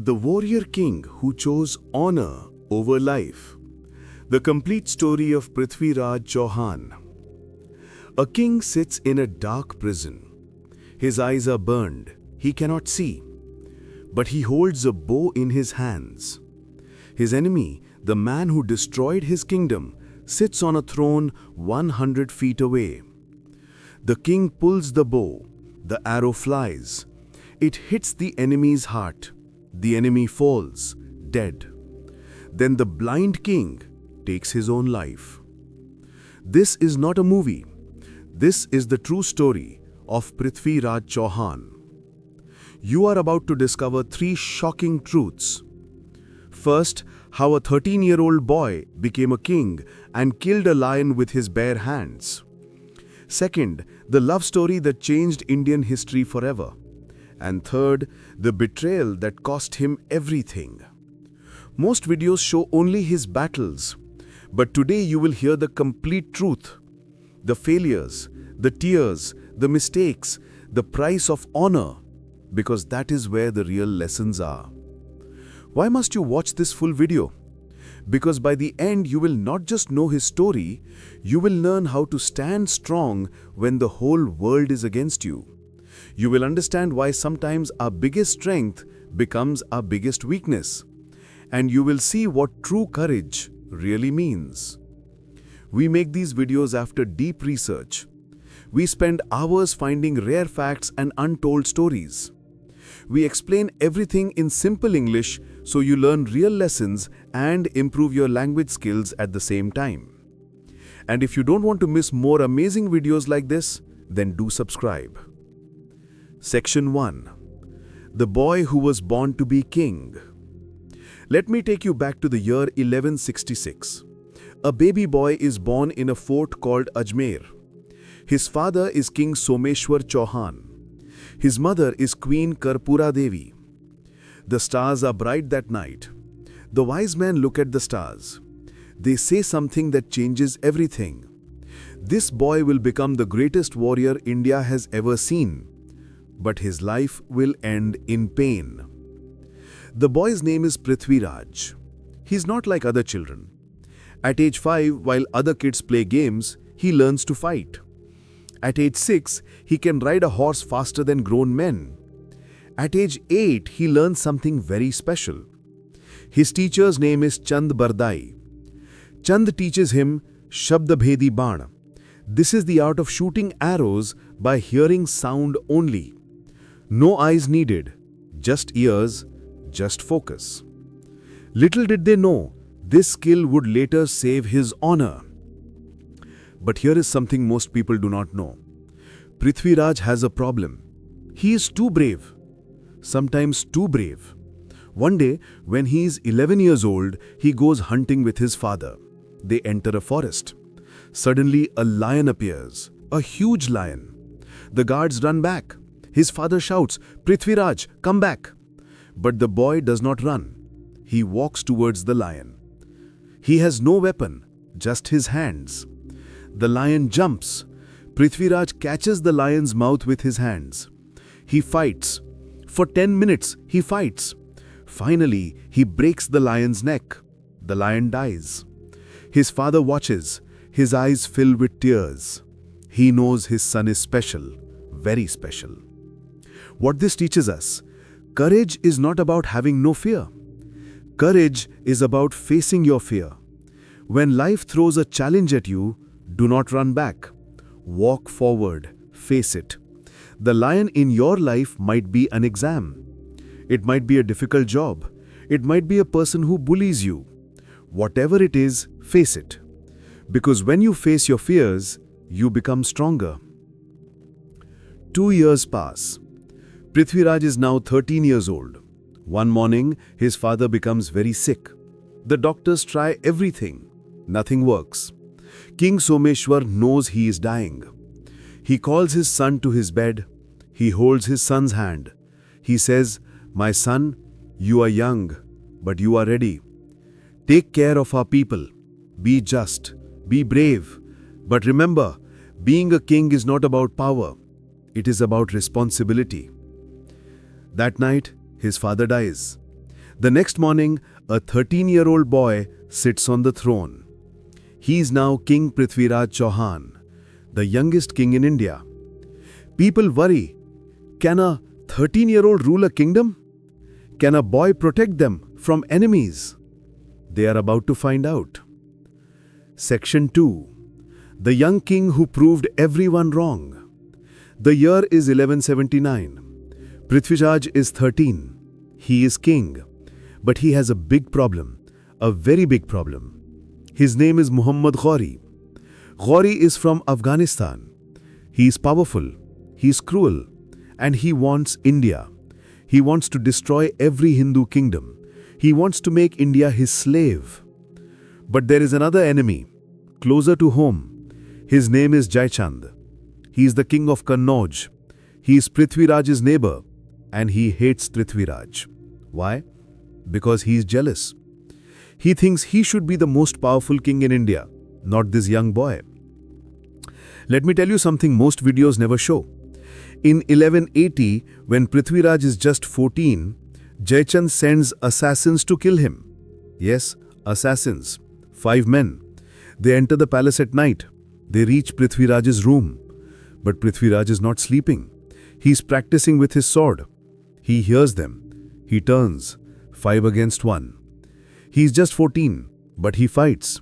The warrior king who chose honor over life. The complete story of Prithviraj Chauhan. A king sits in a dark prison. His eyes are burned. He cannot see. But he holds a bow in his hands. His enemy, the man who destroyed his kingdom, sits on a throne 100 feet away. The king pulls the bow. The arrow flies. It hits the enemy's heart. The enemy falls, dead. Then the blind king takes his own life. This is not a movie. This is the true story of Prithviraj Chauhan. You are about to discover 3 shocking truths. First, how a 13-year-old boy became a king and killed a lion with his bare hands. Second, the love story that changed Indian history forever. And third, the betrayal that cost him everything. Most videos show only his battles, but today you will hear the complete truth. The failures, the tears, the mistakes, the price of honor, because that is where the real lessons are. Why must you watch this full video? Because by the end you will not just know his story, you will learn how to stand strong when the whole world is against you. You will understand why sometimes our biggest strength becomes our biggest weakness. And you will see what true courage really means. We make these videos after deep research. We spend hours finding rare facts and untold stories. We explain everything in simple English so you learn real lessons and improve your language skills at the same time. And if you don't want to miss more amazing videos like this, then do subscribe. Section 1. The boy who was born to be king. Let me take you back to the year 1166. A baby boy is born in a fort called Ajmer. His father is King Someshwar Chauhan. His mother is Queen Karpura Devi. The stars are bright that night. The wise men look at the stars. They say something that changes everything. This boy will become the greatest warrior India has ever seen. But his life will end in pain. The boy's name is Prithviraj. He's not like other children. At age 5, while other kids play games, he learns to fight. At age 6, he can ride a horse faster than grown men. At age 8, he learns something very special. His teacher's name is Chand Bardai. Chand teaches him Shabdabhedi Baan. This is the art of shooting arrows by hearing sound only. No eyes needed, just ears, just focus. Little did they know, this skill would later save his honor. But here is something most people do not know. Prithviraj has a problem. He is too brave. Sometimes too brave. One day, when he is 11 years old, he goes hunting with his father. They enter a forest. Suddenly, a lion appears. A huge lion. The guards run back. His father shouts, "Prithviraj, come back!" But the boy does not run. He walks towards the lion. He has no weapon, just his hands. The lion jumps. Prithviraj catches the lion's mouth with his hands. He fights. For 10 minutes, he fights. Finally, he breaks the lion's neck. The lion dies. His father watches. His eyes fill with tears. He knows his son is special, very special. What this teaches us, courage is not about having no fear. Courage is about facing your fear. When life throws a challenge at you, do not run back. Walk forward, face it. The lion in your life might be an exam. It might be a difficult job. It might be a person who bullies you. Whatever it is, face it. Because when you face your fears, you become stronger. 2 years pass. Prithviraj is now 13 years old. One morning, his father becomes very sick. The doctors try everything. Nothing works. King Someshwar knows he is dying. He calls his son to his bed. He holds his son's hand. He says, "My son, you are young, but you are ready. Take care of our people. Be just. Be brave. But remember, being a king is not about power. It is about responsibility." That night, his father dies. The next morning, a 13-year-old boy sits on the throne. He is now King Prithviraj Chauhan, the youngest king in India. People worry, can a 13-year-old rule a kingdom? Can a boy protect them from enemies? They are about to find out. Section 2. The young king who proved everyone wrong. The year is 1179. Prithviraj is 13. He is king. But he has a big problem, a very big problem. His name is Muhammad Ghori. Ghori is from Afghanistan. He is powerful, he is cruel, and he wants India. He wants to destroy every Hindu kingdom. He wants to make India his slave. But there is another enemy, closer to home. His name is Jaichand. He is the king of Kannauj. He is Prithviraj's neighbor, and he hates Prithviraj. Why? Because he is jealous. He thinks he should be the most powerful king in India, not this young boy. Let me tell you something most videos never show. In 1180, when Prithviraj is just 14, Jaichand sends assassins to kill him. Yes, assassins. 5 men. They enter the palace at night. They reach Prithviraj's room. But Prithviraj is not sleeping. He is practicing with his sword. He hears them. He turns. 5 against 1. He is just 14, but he fights.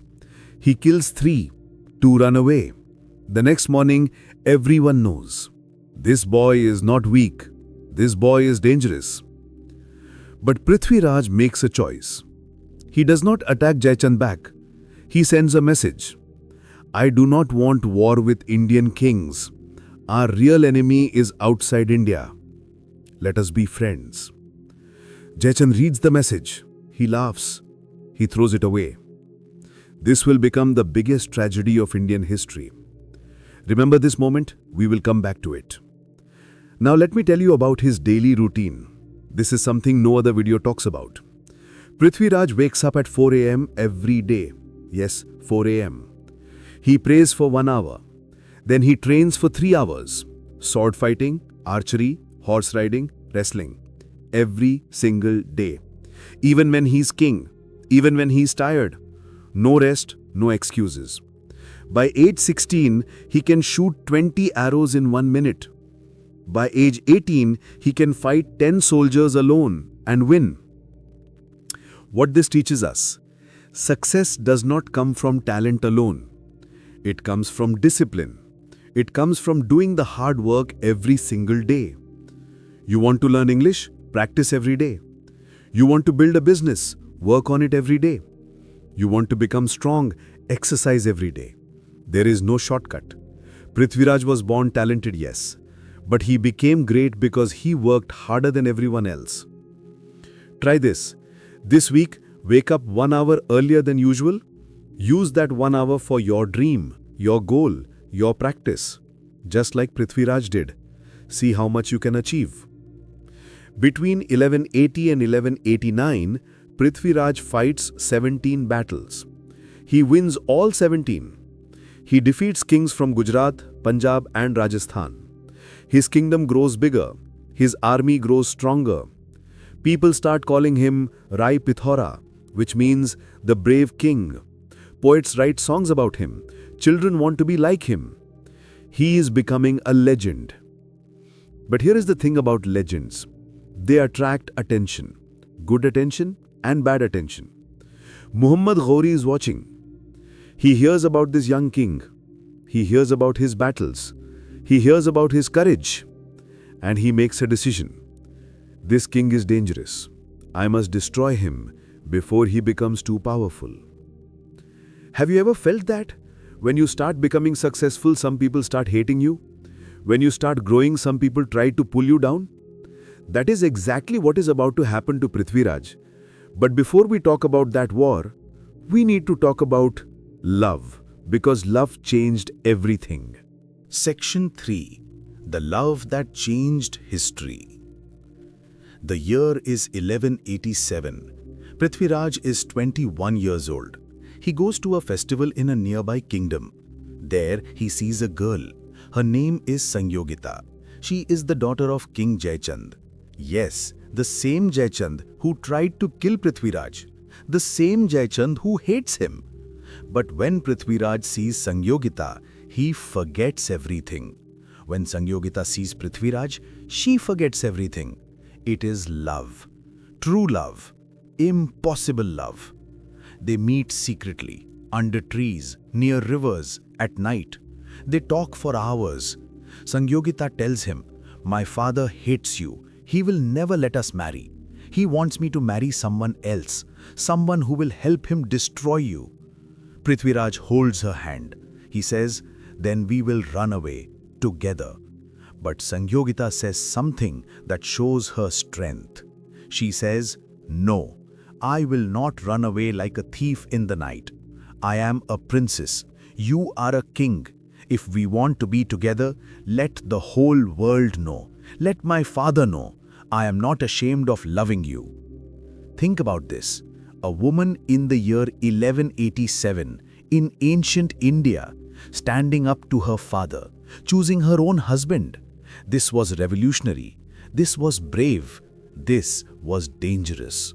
He kills 3. 2 run away. The next morning, everyone knows. This boy is not weak. This boy is dangerous. But Prithviraj makes a choice. He does not attack Jaichand back. He sends a message. I do not want war with Indian kings. Our real enemy is outside India. Let us be friends. Jaichand reads the message. He laughs. He throws it away. This will become the biggest tragedy of Indian history. Remember this moment? We will come back to it. Now let me tell you about his daily routine. This is something no other video talks about. Prithviraj wakes up at 4 a.m. every day. Yes, 4 a.m. He prays for 1 hour. Then he trains for 3 hours. Sword fighting, archery, horse riding, wrestling. Every single day. Even when he's king. Even when he's tired. No rest, no excuses. By age 16, he can shoot 20 arrows in 1 minute. By age 18, he can fight 10 soldiers alone and win. What this teaches us? Success does not come from talent alone. It comes from discipline. It comes from doing the hard work every single day. You want to learn English? Practice every day. You want to build a business? Work on it every day. You want to become strong? Exercise every day. There is no shortcut. Prithviraj was born talented, yes, but he became great because he worked harder than everyone else. Try this. This week, wake up 1 hour earlier than usual. Use that 1 hour for your dream, your goal, your practice. Just like Prithviraj did. See how much you can achieve. Between 1180 and 1189, Prithviraj fights 17 battles. He wins all 17. He defeats kings from Gujarat, Punjab and Rajasthan. His kingdom grows bigger. His army grows stronger. People start calling him Rai Pithora, which means the brave king. Poets write songs about him. Children want to be like him. He is becoming a legend. But here is the thing about legends. They attract attention. Good attention and bad attention. Muhammad Ghori is watching. He hears about this young king. He hears about his battles. He hears about his courage. And he makes a decision. This king is dangerous. I must destroy him before he becomes too powerful. Have you ever felt that? When you start becoming successful, some people start hating you. When you start growing, some people try to pull you down. That is exactly what is about to happen to Prithviraj. But before we talk about that war, we need to talk about love, because love changed everything. Section 3. The Love That Changed History. The year is 1187. Prithviraj is 21 years old. He goes to a festival in a nearby kingdom. There he sees a girl. Her name is Sanyogita. She is the daughter of King Jaichand. Yes, The same Jaichand who tried to kill Prithviraj. The same Jaichand who hates him. But when Prithviraj sees Sanyogita, he forgets everything. When Sanyogita sees Prithviraj, she forgets everything. It is love. True love. Impossible love. They meet secretly, under trees, near rivers, at night. They talk for hours. Sanyogita tells him, "My father hates you. He will never let us marry. He wants me to marry someone else, someone who will help him destroy you." Prithviraj holds her hand. He says, "Then we will run away, together." But Sanyogita says something that shows her strength. She says, "No, I will not run away like a thief in the night. I am a princess. You are a king. If we want to be together, let the whole world know. Let my father know. I am not ashamed of loving you." Think about this. A woman in the year 1187 in ancient India, standing up to her father, choosing her own husband. This was revolutionary. This was brave. This was dangerous.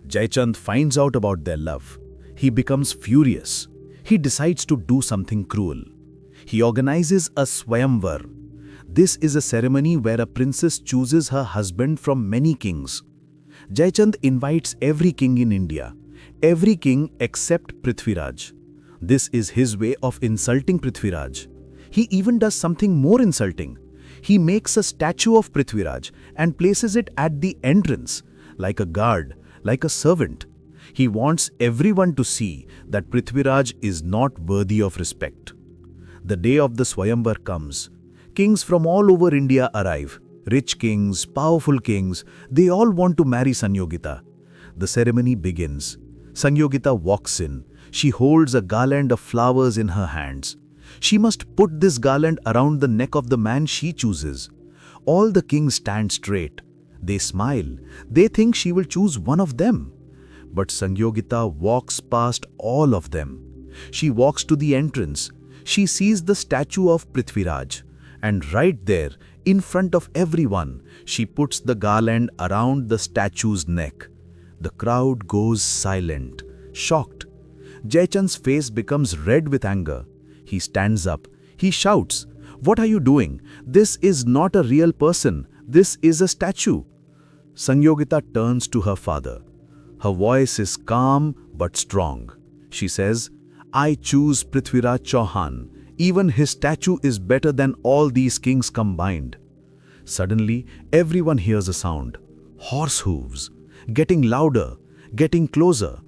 Jaichand finds out about their love. He becomes furious. He decides to do something cruel. He organizes a Swayamvar. This is a ceremony where a princess chooses her husband from many kings. Jaichand invites every king in India, every king except Prithviraj. This is his way of insulting Prithviraj. He even does something more insulting. He makes a statue of Prithviraj and places it at the entrance, like a guard, like a servant. He wants everyone to see that Prithviraj is not worthy of respect. The day of the Swayamvar comes. Kings from all over India arrive. Rich kings, powerful kings, they all want to marry Sanyogita. The ceremony begins. Sanyogita walks in. She holds a garland of flowers in her hands. She must put this garland around the neck of the man she chooses. All the kings stand straight. They smile. They think she will choose one of them. But Sanyogita walks past all of them. She walks to the entrance. She sees the statue of Prithviraj. And right there, in front of everyone, she puts the garland around the statue's neck. The crowd goes silent, shocked. Jaichand's face becomes red with anger. He stands up. He shouts, "What are you doing? This is not a real person. This is a statue." Sanyogita turns to her father. Her voice is calm but strong. She says, "I choose Prithviraj Chauhan. Even his statue is better than all these kings combined." Suddenly, everyone hears a sound. Horse hooves. Getting louder, getting closer.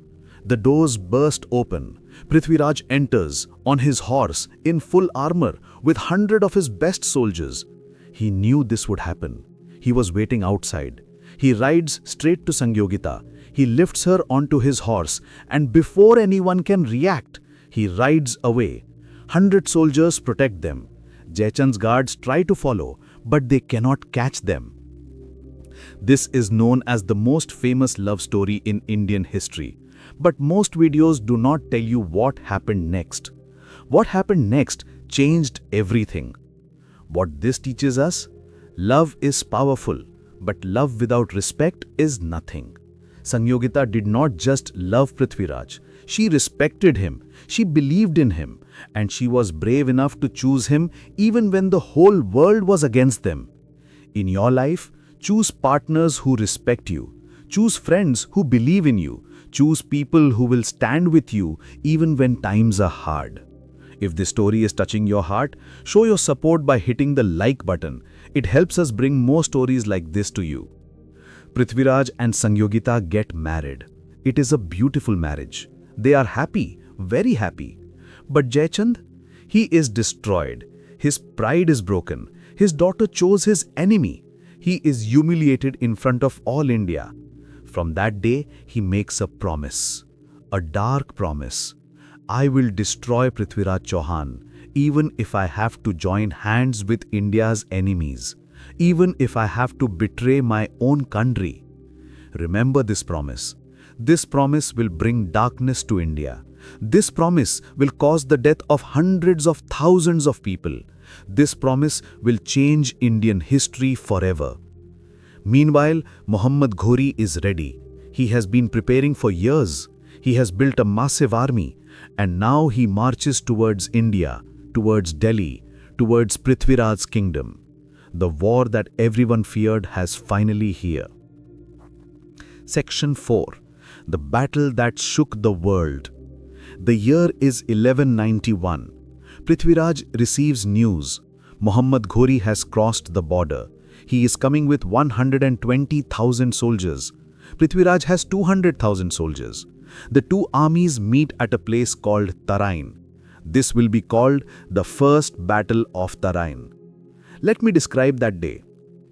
The doors burst open. Prithviraj enters, on his horse, in full armor, with 100 of his best soldiers. He knew this would happen. He was waiting outside. He rides straight to Sanyogita. He lifts her onto his horse, and before anyone can react, he rides away. 100 soldiers protect them. Jaichand's guards try to follow, but they cannot catch them. This is known as the most famous love story in Indian history. But most videos do not tell you what happened next. What happened next changed everything. What this teaches us? Love is powerful, but love without respect is nothing. Sanyogita did not just love Prithviraj. She respected him, she believed in him, and she was brave enough to choose him even when the whole world was against them. In your life, choose partners who respect you. Choose friends who believe in you. Choose people who will stand with you even when times are hard. If this story is touching your heart, show your support by hitting the like button. It helps us bring more stories like this to you. Prithviraj and Sanyogita get married. It is a beautiful marriage. They are happy, very happy. But Jaichand? He is destroyed. His pride is broken. His daughter chose his enemy. He is humiliated in front of all India. From that day, he makes a promise. A dark promise. I will destroy Prithviraj Chauhan, even if I have to join hands with India's enemies. Even if I have to betray my own country. Remember this promise. This promise will bring darkness to India. This promise will cause the death of hundreds of thousands of people. This promise will change Indian history forever. Meanwhile, Muhammad Ghori is ready. He has been preparing for years. He has built a massive army, and now he marches towards India, towards Delhi, towards Prithviraj's kingdom. The war that everyone feared has finally here. Section 4. The battle that shook the world. The year is 1191. Prithviraj receives news. Muhammad Ghori has crossed the border. He is coming with 120,000 soldiers. Prithviraj has 200,000 soldiers. The two armies meet at a place called Tarain. This will be called the first Battle of Tarain. Let me describe that day.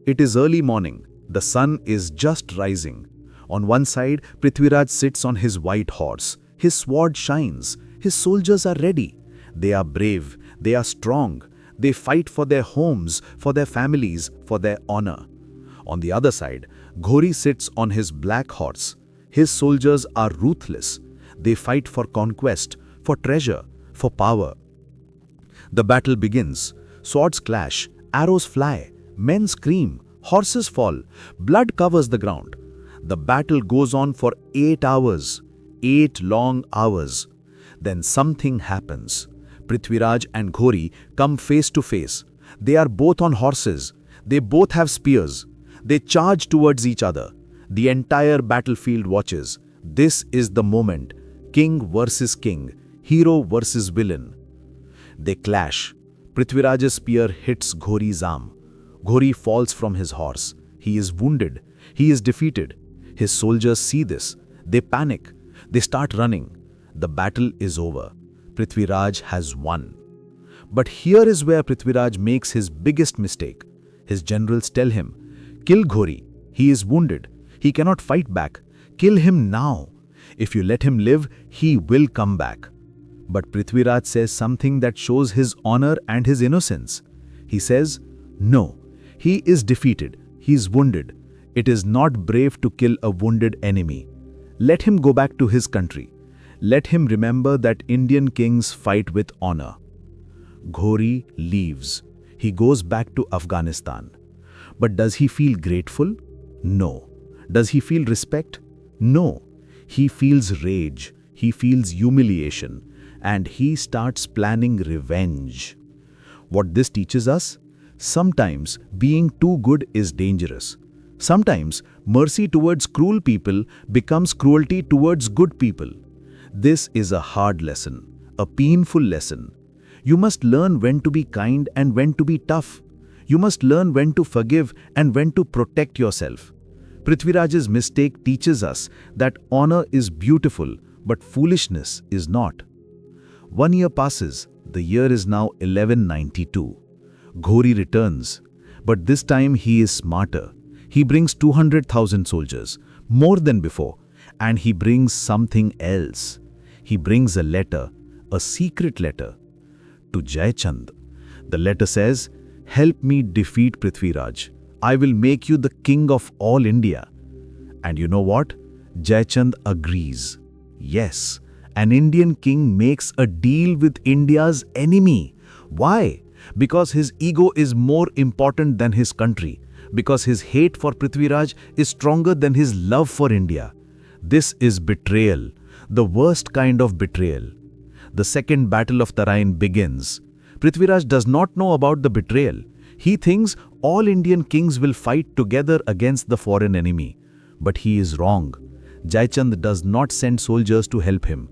It is early morning. The sun is just rising. On one side, Prithviraj sits on his white horse. His sword shines. His soldiers are ready. They are brave. They are strong. They fight for their homes, for their families, for their honor. On the other side, Ghori sits on his black horse. His soldiers are ruthless. They fight for conquest, for treasure, for power. The battle begins. Swords clash, arrows fly, men scream, horses fall, blood covers the ground. The battle goes on for 8 hours, 8 long hours. Then something happens. Prithviraj and Ghori come face to face. They are both on horses. They both have spears. They charge towards each other. The entire battlefield watches. This is the moment. King versus king. Hero versus villain. They clash. Prithviraj's spear hits Ghori's arm. Ghori falls from his horse. He is wounded. He is defeated. His soldiers see this. They panic. They start running. The battle is over. Prithviraj has won. But here is where Prithviraj makes his biggest mistake. His generals tell him, "Kill Ghori. He is wounded. He cannot fight back. Kill him now. If you let him live, he will come back." But Prithviraj says something that shows his honor and his innocence. He says, "No, he is defeated. He is wounded. It is not brave to kill a wounded enemy. Let him go back to his country. Let him remember that Indian kings fight with honor." Ghori leaves. He goes back to Afghanistan. But does he feel grateful? No. Does he feel respect? No. He feels rage. He feels humiliation. And he starts planning revenge. What this teaches us? Sometimes being too good is dangerous. Sometimes mercy towards cruel people becomes cruelty towards good people. This is a hard lesson, a painful lesson. You must learn when to be kind and when to be tough. You must learn when to forgive and when to protect yourself. Prithviraj's mistake teaches us that honor is beautiful, but foolishness is not. 1 year passes. The year is now 1192. Ghori returns, but this time he is smarter. He brings 200,000 soldiers, more than before, and he brings something else. He brings a letter, a secret letter, to Jaichand. The letter says, "Help me defeat Prithviraj. I will make you the king of all India." And you know what? Jaichand agrees. Yes, an Indian king makes a deal with India's enemy. Why? Because his ego is more important than his country. Because his hate for Prithviraj is stronger than his love for India. This is betrayal, the worst kind of betrayal. The second battle of Tarain begins. Prithviraj does not know about the betrayal. He thinks all Indian kings will fight together against the foreign enemy. But he is wrong. Jaichand does not send soldiers to help him.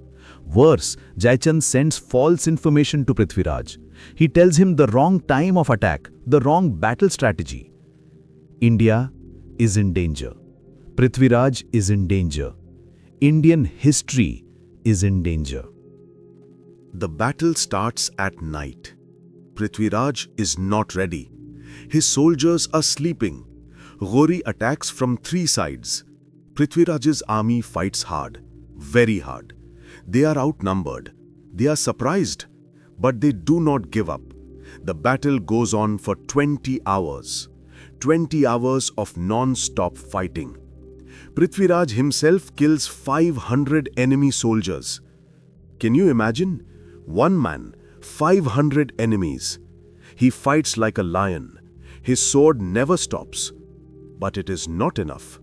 Worse, Jaichand sends false information to Prithviraj. He tells him the wrong time of attack, the wrong battle strategy. India is in danger. Prithviraj is in danger. Indian history is in danger. The battle starts at night. Prithviraj is not ready. His soldiers are sleeping. Ghori attacks from 3 sides. Prithviraj's army fights hard, very hard. They are outnumbered. They are surprised, but they do not give up. The battle goes on for 20 hours. 20 hours of non-stop fighting. Prithviraj himself kills 500 enemy soldiers. Can you imagine? One man, 500 enemies. He fights like a lion. His sword never stops. But it is not enough.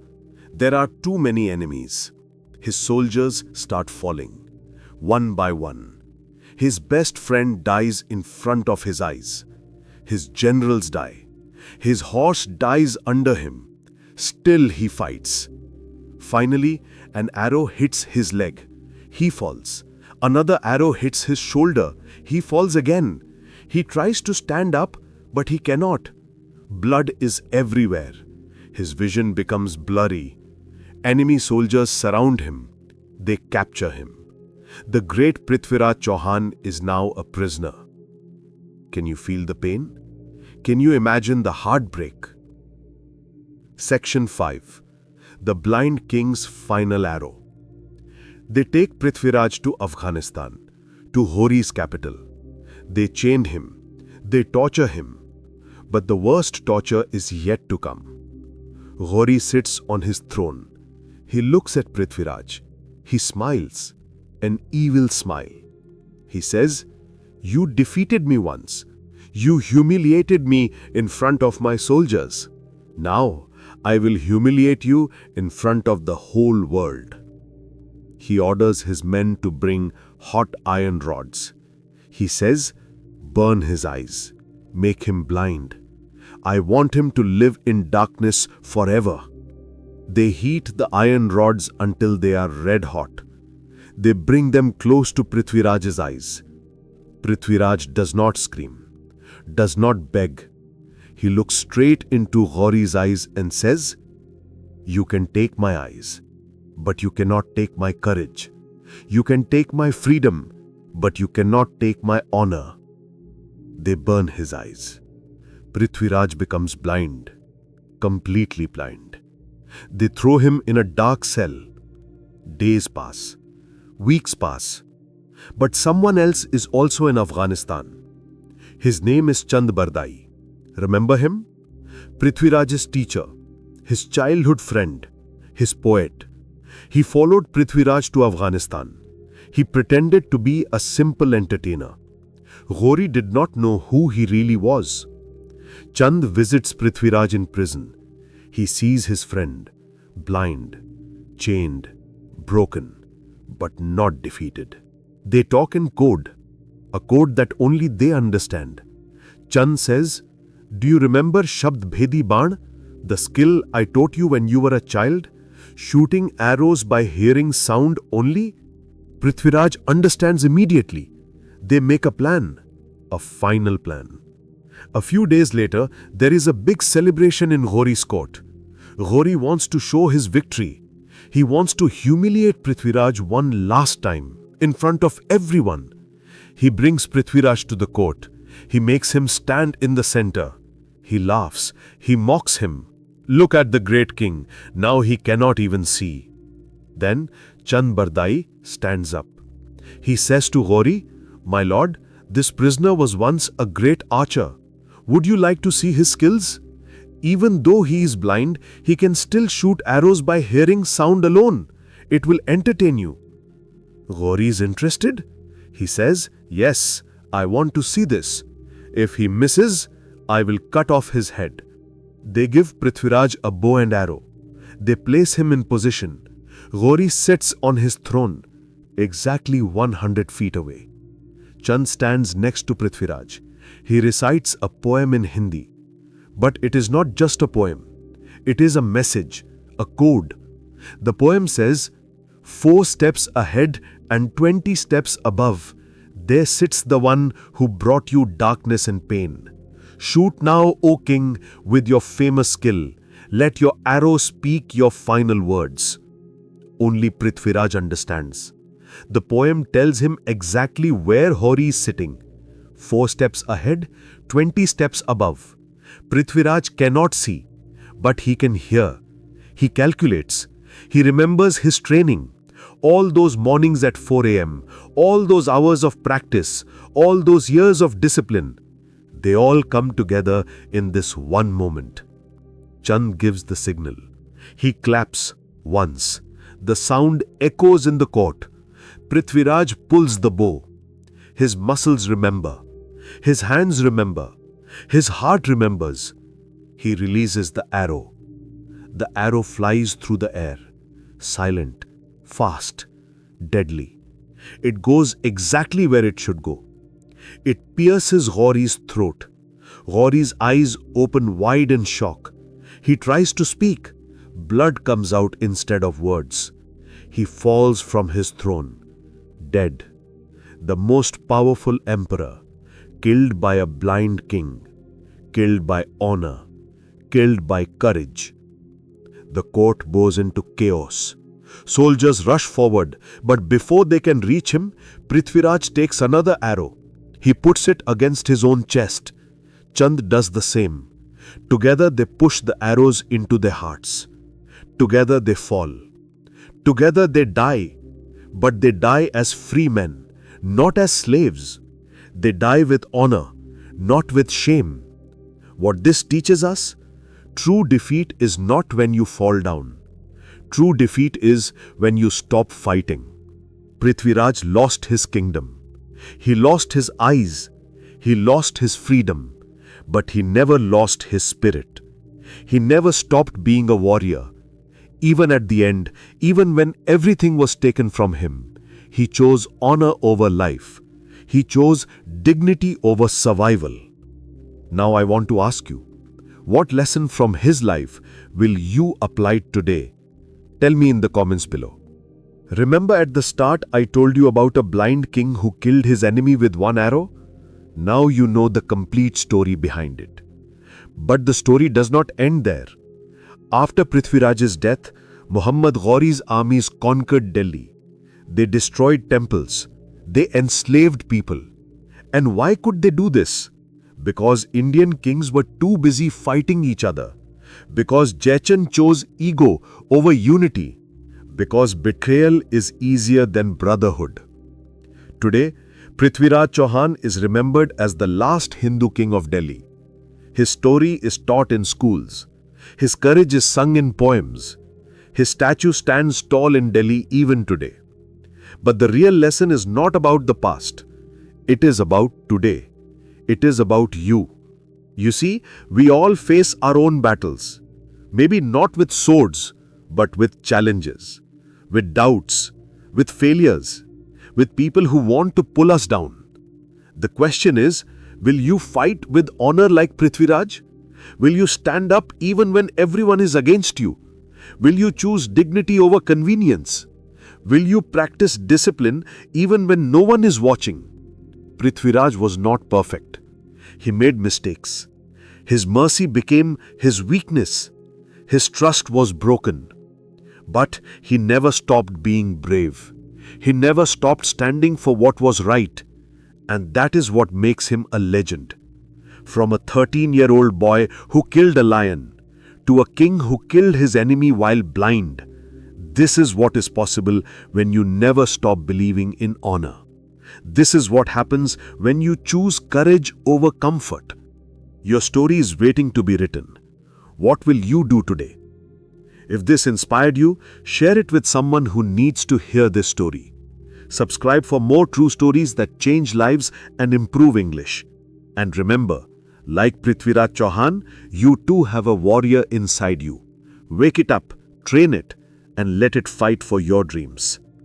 There are too many enemies. His soldiers start falling, one by one. His best friend dies in front of his eyes. His generals die. His horse dies under him. Still he fights. Finally, an arrow hits his leg. He falls. Another arrow hits his shoulder. He falls again. He tries to stand up, but he cannot. Blood is everywhere. His vision becomes blurry. Enemy soldiers surround him. They capture him. The great Prithviraj Chauhan is now a prisoner. Can you feel the pain? Can you imagine the heartbreak? Section 5. The Blind King's Final Arrow. They take Prithviraj to Afghanistan, to Ghori's capital. They chain him. They torture him. But the worst torture is yet to come. Ghori sits on his throne. He looks at Prithviraj. He smiles, an evil smile. He says, "You defeated me once. You humiliated me in front of my soldiers. Now I will humiliate you in front of the whole world." He orders his men to bring hot iron rods. He says, "Burn his eyes. Make him blind. I want him to live in darkness forever." They heat the iron rods until they are red hot. They bring them close to Prithviraj's eyes. Prithviraj does not scream, does not beg. He looks straight into Ghori's eyes and says, "You can take my eyes, but you cannot take my courage. You can take my freedom, but you cannot take my honor." They burn his eyes. Prithviraj becomes blind, completely blind. They throw him in a dark cell. Days pass. Weeks pass. But someone else is also in Afghanistan. His name is Chand Bardai. Remember him? Prithviraj's teacher, his childhood friend, his poet. He followed Prithviraj to Afghanistan. He pretended to be a simple entertainer. Ghori did not know who he really was. Chand visits Prithviraj in prison. He sees his friend, blind, chained, broken, but not defeated. They talk in code, a code that only they understand. Chand says, "Do you remember Shabd Bhedi Baan, the skill I taught you when you were a child? Shooting arrows by hearing sound only?" Prithviraj understands immediately. They make a plan, a final plan. A few days later, there is a big celebration in Ghori's court. Ghori wants to show his victory. He wants to humiliate Prithviraj one last time, in front of everyone. He brings Prithviraj to the court. He makes him stand in the center. He laughs. He mocks him. "Look at the great king. Now he cannot even see." Then Chand Bardai stands up. He says to Ghori, "My lord, this prisoner was once a great archer. Would you like to see his skills? Even though he is blind, he can still shoot arrows by hearing sound alone. It will entertain you." Ghori is interested. He says, "Yes, I want to see this. If he misses, I will cut off his head." They give Prithviraj a bow and arrow. They place him in position. Ghori sits on his throne, exactly 100 feet away. Chand stands next to Prithviraj. He recites a poem in Hindi. But it is not just a poem. It is a message, a code. The poem says, "4 steps ahead and 20 steps above, there sits the one who brought you darkness and pain. Shoot now, O king, with your famous skill. Let your arrow speak your final words." Only Prithviraj understands. The poem tells him exactly where Ghori is sitting. 4 steps ahead, 20 steps above. Prithviraj cannot see, but he can hear. He calculates. He remembers his training. All those mornings at 4 a.m., all those hours of practice, all those years of discipline, they all come together in this one moment. Chand gives the signal. He claps once. The sound echoes in the court. Prithviraj pulls the bow. His muscles remember. His hands remember. His heart remembers. He releases the arrow. The arrow flies through the air, silent, fast, deadly. It goes exactly where it should go. It pierces Ghori's throat. Ghori's eyes open wide in shock. He tries to speak. Blood comes out instead of words. He falls from his throne, dead. The most powerful emperor, killed by a blind king, killed by honor, killed by courage. The court goes into chaos. Soldiers rush forward, but before they can reach him, Prithviraj takes another arrow. He puts it against his own chest. Chand does the same. Together they push the arrows into their hearts. Together they fall. Together they die, but they die as free men, not as slaves. They die with honor, not with shame. What this teaches us? True defeat is not when you fall down. True defeat is when you stop fighting. Prithviraj lost his kingdom. He lost his eyes. He lost his freedom. But he never lost his spirit. He never stopped being a warrior. Even at the end, even when everything was taken from him, he chose honor over life. He chose dignity over survival. Now I want to ask you, what lesson from his life will you apply today? Tell me in the comments below. Remember at the start I told you about a blind king who killed his enemy with one arrow? Now you know the complete story behind it. But the story does not end there. After Prithviraj's death, Muhammad Ghori's armies conquered Delhi. They destroyed temples. They enslaved people. And why could they do this? Because Indian kings were too busy fighting each other. Because Jaichand chose ego over unity. Because betrayal is easier than brotherhood. Today, Prithviraj Chauhan is remembered as the last Hindu king of Delhi. His story is taught in schools. His courage is sung in poems. His statue stands tall in Delhi even today. But the real lesson is not about the past. It is about today. It is about you. You see, we all face our own battles. Maybe not with swords, but with challenges, with doubts, with failures, with people who want to pull us down. The question is, will you fight with honor like Prithviraj? Will you stand up even when everyone is against you? Will you choose dignity over convenience? Will you practice discipline even when no one is watching? Prithviraj was not perfect. He made mistakes. His mercy became his weakness. His trust was broken. But he never stopped being brave. He never stopped standing for what was right. And that is what makes him a legend. From a 13-year-old boy who killed a lion to a king who killed his enemy while blind, this is what is possible when you never stop believing in honor. This is what happens when you choose courage over comfort. Your story is waiting to be written. What will you do today? If this inspired you, share it with someone who needs to hear this story. Subscribe for more true stories that change lives and improve English. And remember, like Prithviraj Chauhan, you too have a warrior inside you. Wake it up, train it, and let it fight for your dreams.